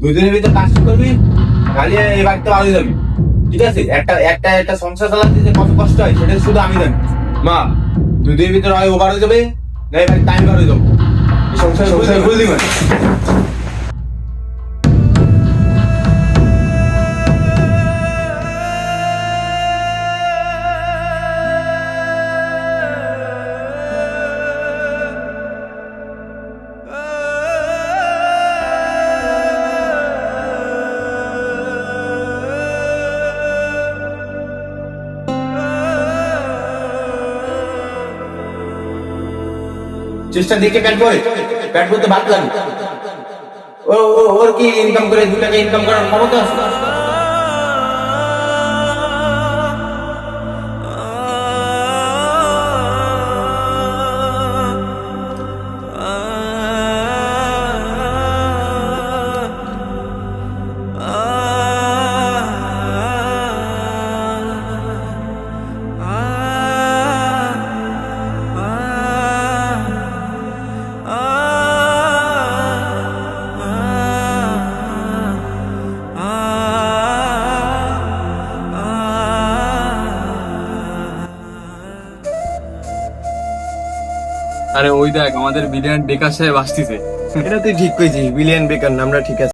দুদিনের ভিতর কাজ করবি, খালি এই বাড়িতে ভালো যাবি। ঠিক আছে? একটা একটা একটা সংসার চালাতে যে কত কষ্ট হয় সেটা শুধু আমি জানি। মা, দুদিনের ভিতর হয় ওভার হয়ে যাবে, না এই বাড়িতে আমি বার হয়ে যাবো। এই সংসার ভুল দিবেন। চেষ্টা দেখে প্যাট করতে ভাত লাগে। ওর কি ইনকাম করে 2 টাকা ইনকাম করার ক্ষমতা আছে? আরে ওই দেখ আমাদের বিলিয়ন বেকার সাহেব আসতেছে। এটা তুই ঠিক কইছিস, বিলিয়ন বেকার নামটা ঠিক আছে।